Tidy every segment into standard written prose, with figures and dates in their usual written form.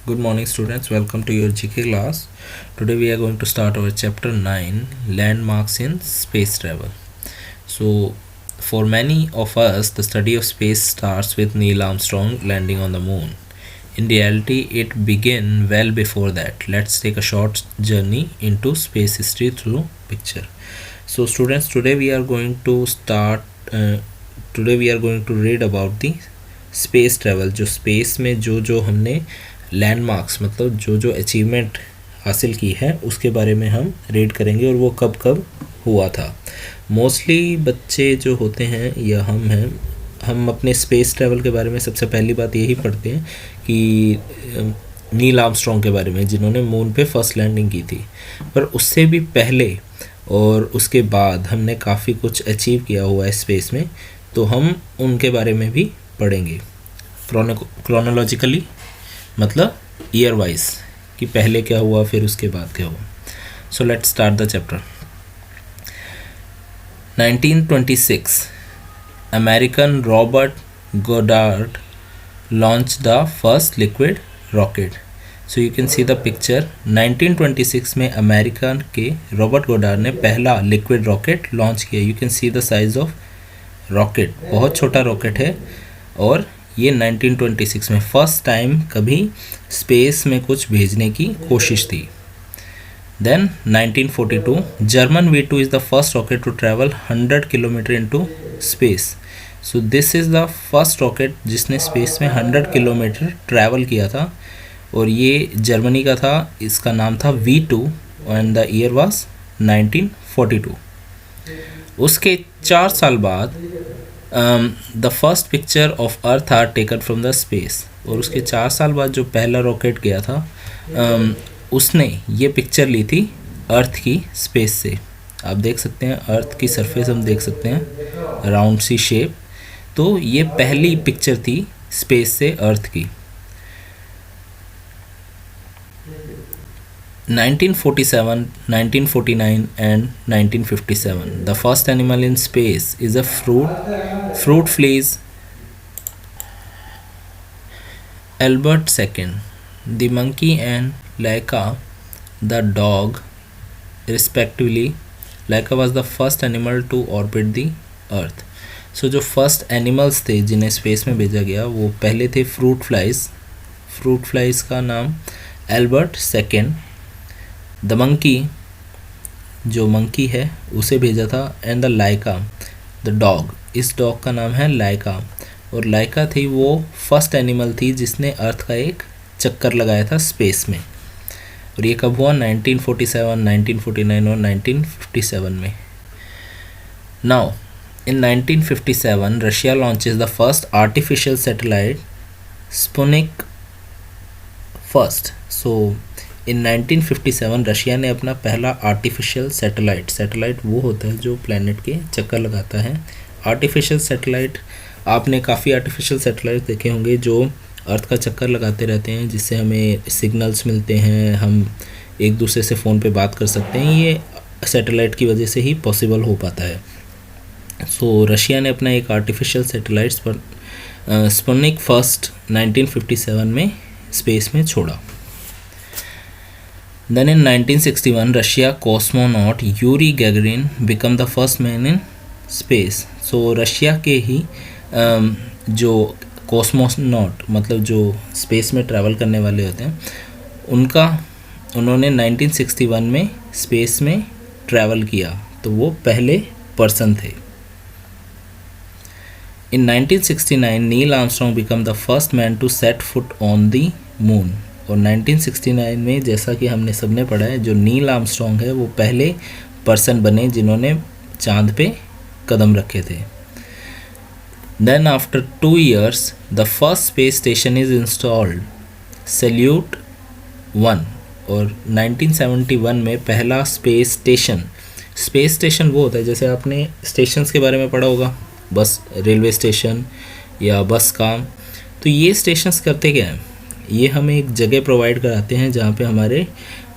Good morning students, welcome to your GK class. Today we are going to start our chapter 9, Landmarks in Space Travel. So for many of us, the study of space starts with Neil Armstrong landing on the moon. In reality, it began well before that. Let's take a short journey into space history through picture. So students, today we are going to read about the space travel. जो space में जो हमने landmarks मतलब जो achievement हासिल की है उसके बारे में हम रीड करेंगे और वो कब कब हुआ था. मोस्टली बच्चे जो होते हैं या हम अपने स्पेस ट्रैवल के बारे में सबसे पहली बात यही पढ़ते हैं कि नील आर्मस्ट्रॉन्ग के बारे में, जिन्होंने मून पे फर्स्ट लैंडिंग की थी. पर उससे भी पहले और उसके बाद हमने काफ़ी कुछ अचीव किया हुआ है स्पेस में, तो हम उनके बारे में भी पढ़ेंगे क्रोनोलॉजिकली, मतलब ईयर वाइज कि पहले क्या हुआ फिर उसके बाद क्या हुआ. So let's start the chapter. 1926 American Robert Goddard launch the first liquid rocket. So you can see the picture. 1926 में अमेरिका के रॉबर्ट गोडार्ड ने पहला लिक्विड रॉकेट लॉन्च किया. You can see the size of rocket, बहुत छोटा rocket है और ये 1926 में फर्स्ट टाइम कभी स्पेस में कुछ भेजने की कोशिश थी. Then 1942 German V2 is the first rocket to travel 100 kilometre into space. So this is the first rocket जिसने स्पेस में 100 किलोमीटर ट्रैवल किया था और ये जर्मनी का था. इसका नाम था V2 and the year was 1942. उसके 4 साल बाद the first picture of earth are taken from the space. और उसके 4 साल बाद जो पहला रॉकेट गया था उसने ये पिक्चर ली थी अर्थ की स्पेस से. आप देख सकते हैं अर्थ की सरफेस हम देख सकते हैं, राउंड सी शेप. तो ये पहली पिक्चर थी स्पेस से अर्थ की. 1947, 1949 and 1957. The first animal in space is a fruit flies. Albert II, the monkey and Laika, the dog, respectively. Laika was the first animal to orbit the Earth. So जो first animals थे जिन्हें space में भेजा गया वो पहले थे fruit flies का नाम एल्बर्ट सेकेंड. द मंकी, जो मंकी है उसे भेजा था. And the Laika the dog, इस डॉग का नाम है लाइका. और लाइका थी वो फर्स्ट एनिमल थी जिसने अर्थ का एक चक्कर लगाया था स्पेस में. और ये कब हुआ? 1947, 1949 और 1957 में. Now in 1957 Russia launches the first artificial satellite Sputnik first. So in 1957 Russia ने अपना पहला आर्टिफिशियल सैटेलाइट वो होता है जो प्लैनेट के चक्कर लगाता है. आर्टिफिशियल सैटेलाइट, आपने काफ़ी आर्टिफिशियल सैटेलाइट देखे होंगे जो अर्थ का चक्कर लगाते रहते हैं, जिससे हमें सिग्नल्स मिलते हैं, हम एक दूसरे से फ़ोन पे बात कर सकते हैं. ये सैटेलाइट की वजह से ही पॉसिबल हो पाता है. सो रशिया ने अपना एक आर्टिफिशियल सैटेलाइट्स पर स्पुतनिक फर्स्ट 1957 में स्पेस में छोड़ा. Then in 1961 Russia cosmonaut Yuri Gagarin became the first man in space. So Russia के ही जो कॉस्मोनॉट मतलब जो स्पेस में ट्रैवल करने वाले होते हैं उन्होंने 1961 में स्पेस में ट्रैवल किया, तो वो पहले पर्सन थे. In 1969 Neil Armstrong became the first man to set foot on the moon. और 1969 में जैसा कि हमने सबने पढ़ा है, जो नील आर्मस्ट्रॉन्ग है वो पहले पर्सन बने जिन्होंने चांद पे कदम रखे थे. Then after 2 years the first space station is installed, Salyut 1. और 1971 में पहला स्पेस स्टेशन वो होता है, जैसे आपने स्टेशंस के बारे में पढ़ा होगा, बस रेलवे स्टेशन या बस का. तो ये स्टेशंस करते क्या हैं, ये हमें एक जगह प्रोवाइड कराते हैं जहाँ पे हमारे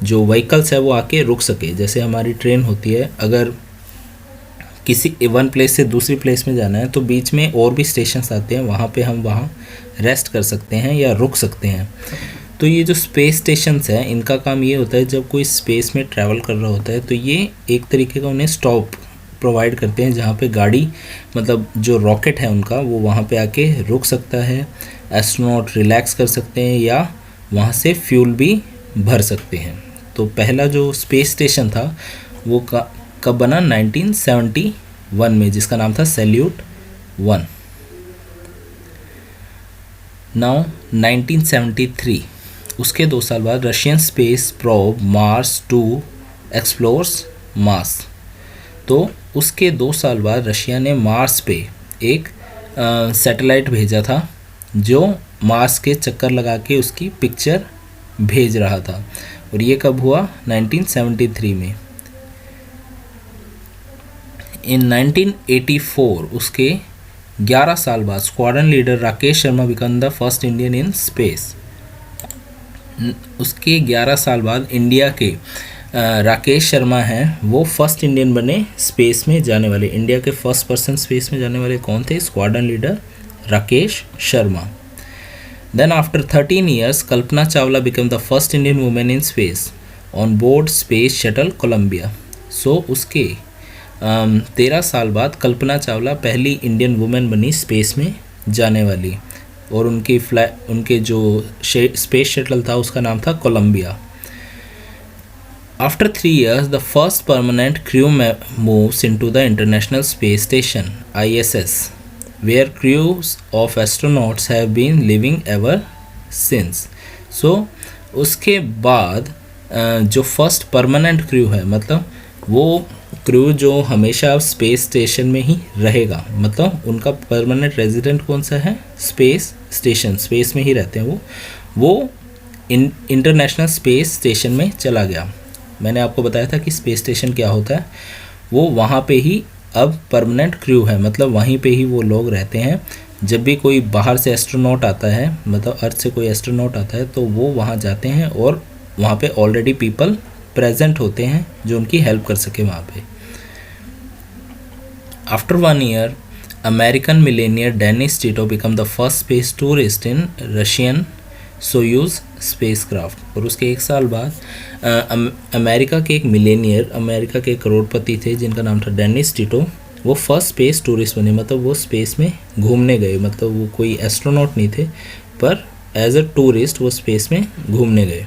जो व्हीकल्स है वो आके रुक सके. जैसे हमारी ट्रेन होती है, अगर किसी वन प्लेस से दूसरी प्लेस में जाना है तो बीच में और भी स्टेशंस आते हैं, वहाँ पे हम रेस्ट कर सकते हैं या रुक सकते हैं. तो ये जो स्पेस स्टेशंस हैं इनका काम ये होता है, जब कोई स्पेस में ट्रैवल कर रहा होता है तो ये एक तरीके का उन्हें स्टॉप प्रोवाइड करते हैं, जहाँ पे गाड़ी मतलब जो रॉकेट है उनका वो वहाँ पे आके रुक सकता है, एस्ट्रोनॉट रिलैक्स कर सकते हैं या वहाँ से फ्यूल भी भर सकते हैं। तो पहला जो स्पेस स्टेशन था वो कब बना? 1971 में, जिसका नाम था सैल्यूट 1। नाउ 1973, उसके 2 साल बाद Russian space probe Mars 2 explores Mars. तो उसके 2 साल बाद रशिया ने मार्स पे एक सैटेलाइट भेजा था जो मार्स के चक्कर लगा के उसकी पिक्चर भेज रहा था, और ये कब हुआ? 1973 में। इन 1984 उसके 11 साल बाद squadron leader Rakesh Sharma become the first Indian in space. उसके 11 साल बाद इंडिया के राकेश शर्मा हैं, वो फर्स्ट इंडियन बने स्पेस में जाने वाले। इंडिया के फर्स्ट पर्सन स्पेस में जाने वाले कौन थे? Squadron leader Rakesh Sharma. Then after 13 years Kalpana Chawla become the first Indian women in space on board space shuttle Columbia. So उसके 13 साल बाद कल्पना चावला पहली इंडियन वुमेन बनी स्पेस में जाने वाली, और उनके जो स्पेस शटल था उसका नाम था Colombia. After 3 years, the first permanent crew moves into the International Space Station (ISS), where crews of astronauts have been living ever since. So, उसके बाद जो फर्स्ट परमानेंट क्रू है, मतलब वो क्रू जो हमेशा स्पेस स्टेशन में ही रहेगा, मतलब उनका परमानेंट रेजिडेंट कौन सा है? स्पेस स्टेशन, स्पेस में ही रहते हैं वो इंटरनेशनल स्पेस स्टेशन में चला गया। मैंने आपको बताया था कि स्पेस स्टेशन क्या होता है, वो वहाँ पे ही अब परमानेंट क्रू है, मतलब वहीं पे ही वो लोग रहते हैं। जब भी कोई बाहर से एस्ट्रोनॉट आता है, मतलब अर्थ से कोई एस्ट्रोनॉट आता है, तो वो वहाँ जाते हैं और वहाँ पे ऑलरेडी पीपल प्रेजेंट होते हैं जो उनकी हेल्प कर सके वहाँ पे। After 1 year, American millionaire Dennis Tito become the first space tourist in Russian Soyuz spacecraft. और उसके 1 साल बाद अमेरिका के एक मिलेनियर, अमेरिका के करोड़पति थे जिनका नाम था डेनिस टिटो, वो फर्स्ट स्पेस टूरिस्ट बने, मतलब वो स्पेस में घूमने गए, मतलब वो कोई एस्ट्रोनॉट नहीं थे पर एज अ टूरिस्ट वो स्पेस में घूमने गए।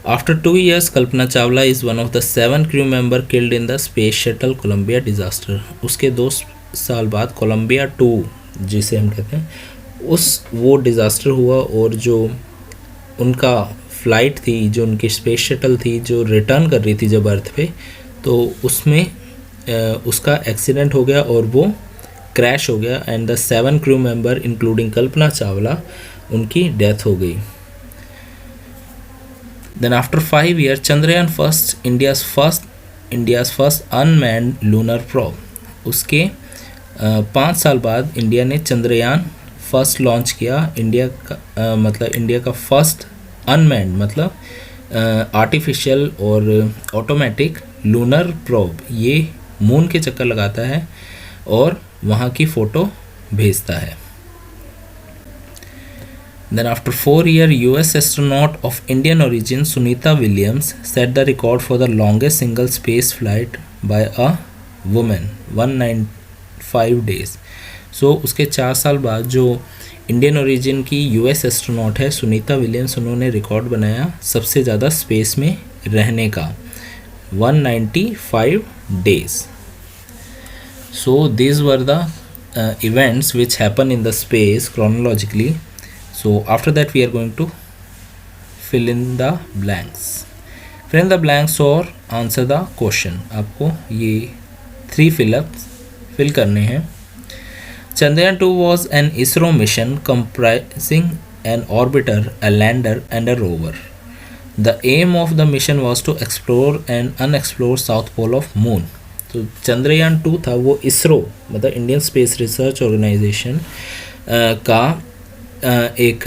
After 2 years, Kalpana Chawla is one of the 7 crew member killed in the space shuttle Columbia disaster. उसके 2 साल बाद कोलंबिया 2 जिसे हम कहते हैं वो डिज़ास्टर हुआ, और जो उनका फ़्लाइट थी, जो उनकी स्पेस शटल थी जो रिटर्न कर रही थी जब अर्थ पे, तो उसमें उसका एक्सीडेंट हो गया और वो क्रैश हो गया, and the 7 crew member including Kalpana Chawla, उनकी डेथ हो गई। Then after 5 years, Chandrayaan first India's first unmanned lunar probe. उसके 5 साल बाद इंडिया ने चंद्रयान फर्स्ट लॉन्च किया। इंडिया का फर्स्ट अनमैन्ड मतलब आर्टिफिशियल और ऑटोमेटिक लूनर प्रोब, ये मून के चक्कर लगाता है और वहाँ की फ़ोटो भेजता है। Then after 4 years, US astronaut of Indian origin Sunita Williams set the record for the longest single space flight by a woman, 195 days. So उसके 4 साल बाद जो इंडियन ओरिजिन की US एस्ट्रोनॉट है सुनीता विलियम्स, उन्होंने रिकॉर्ड बनाया सबसे ज़्यादा स्पेस में रहने का, 195 days. So these were the events which happen in the space chronologically. So after that we are going to fill in the blanks. Fill in the blanks और answer the question. आपको ये 3 fill-ups fill करने हैं. Chandrayaan 2 was an ISRO mission comprising an orbiter, a lander and a rover. The aim of the mission was to explore an unexplored south pole of moon. तो चंद्रयान 2 था वो इसरो मतलब Indian Space Research organisation का एक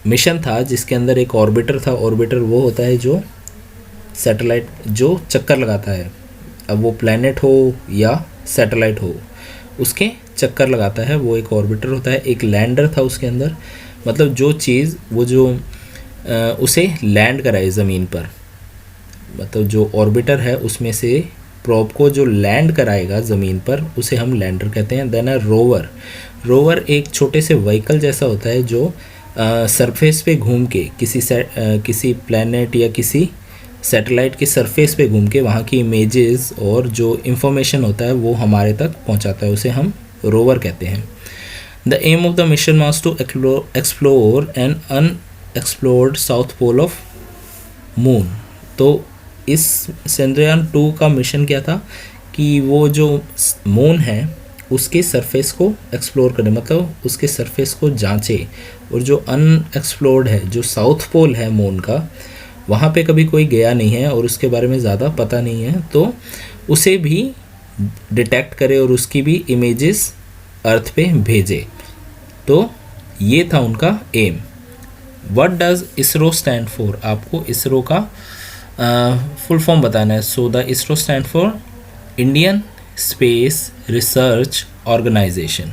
mission था जिसके अंदर एक ऑर्बिटर था। ऑर्बिटर वो होता है जो सैटेलाइट जो चक्कर लगाता है, अब वो प्लैनेट हो या सैटेलाइट हो उसके चक्कर लगाता है, वो एक ऑर्बिटर होता है। एक लैंडर था उसके अंदर, मतलब जो चीज़ वो जो उसे लैंड कराए ज़मीन पर, मतलब जो ऑर्बिटर है उसमें से प्रोब को जो लैंड कराएगा ज़मीन पर उसे हम लैंडर कहते हैं। देन रोवर, रोवर एक छोटे से व्हीकल जैसा होता है जो सरफेस पे घूम के किसी प्लैनेट या किसी सैटेलाइट की सरफेस पे घूम के वहाँ की इमेजेस और जो इंफॉर्मेशन होता है वो हमारे तक पहुँचाता है, उसे हम रोवर कहते हैं। The aim of the mission was to explore an unexplored south pole of moon. तो इस चंद्रयान 2 का मिशन क्या था कि वो जो मून है उसके सरफेस को एक्सप्लोर करे, मतलब उसके सरफेस को जांचे, और जो अनएक्सप्लोर्ड है, जो साउथ पोल है मून का, वहाँ पे कभी कोई गया नहीं है और उसके बारे में ज़्यादा पता नहीं है, तो उसे भी डिटेक्ट करे और उसकी भी इमेजेस अर्थ पे भेजे। तो ये था उनका aim. What does ISRO stand for, आपको इसरो का फुल फॉर्म बताना है। So the ISRO stand for Indian Space Research Organisation,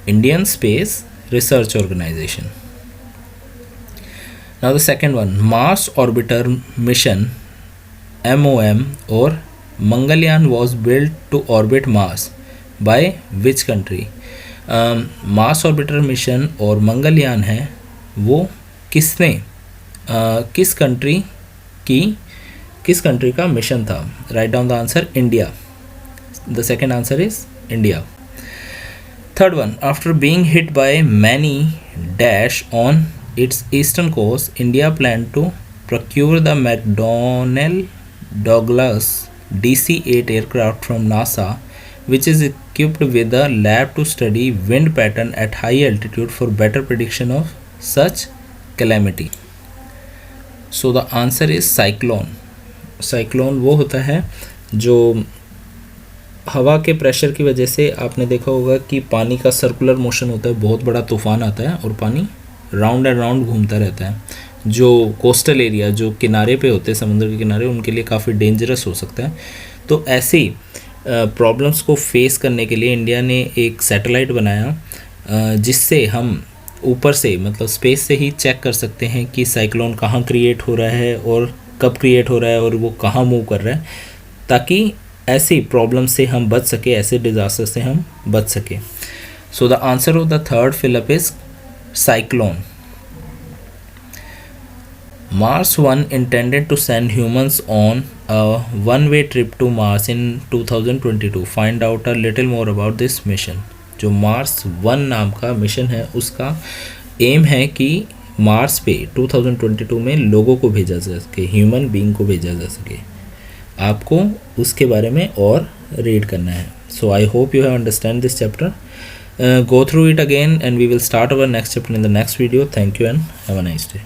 Indian Space Research Organisation. Now the second one, Mars Orbiter Mission MOM or Mangalyaan was built to orbit Mars by which country? Mars Orbiter Mission और मंगलयान है वो किसने किस country का mission था? Write down the answer, India. The second answer is India. Third one, after being hit by many dash on its eastern coast, India planned to procure the McDonnell Douglas DC-8 aircraft from NASA, which is equipped with a lab to study wind pattern at high altitude for better prediction of such calamity. So the answer is cyclone. Cyclone वो होता है जो हवा के pressure की वजह से, आपने देखा होगा कि पानी का सर्कुलर मोशन होता है, बहुत बड़ा तूफान आता है और पानी राउंड एंड राउंड घूमता रहता है। जो कोस्टल एरिया, जो किनारे पे होते हैं, समुद्र के किनारे, उनके लिए काफ़ी डेंजरस हो सकता है। तो ऐसी प्रॉब्लम्स को फेस करने के लिए इंडिया ने एक सैटेलाइट बनाया जिससे हम ऊपर से, मतलब स्पेस से ही चेक कर सकते हैं कि साइक्लोन कहाँ क्रिएट हो रहा है और कब क्रिएट हो रहा है और वो कहाँ मूव कर रहा है, ताकि ऐसी प्रॉब्लम से हम बच सके, ऐसे डिज़ास्टर से हम बच सके। So the answer of the third fill up is cyclone. Mars One intended to send humans on a one-way trip to Mars in 2022. Find out a little more about this mission. जो Mars One नाम का mission है उसका M है कि Mars पे 2022 में लोगों को भेजा जा सके, ह्यूमन बीइंग को भेजा जा सके। आपको उसके बारे में और रीड करना है। So I hope you have understand this chapter. Go through it again and we will start our next chapter in the next video. Thank you and have a nice day.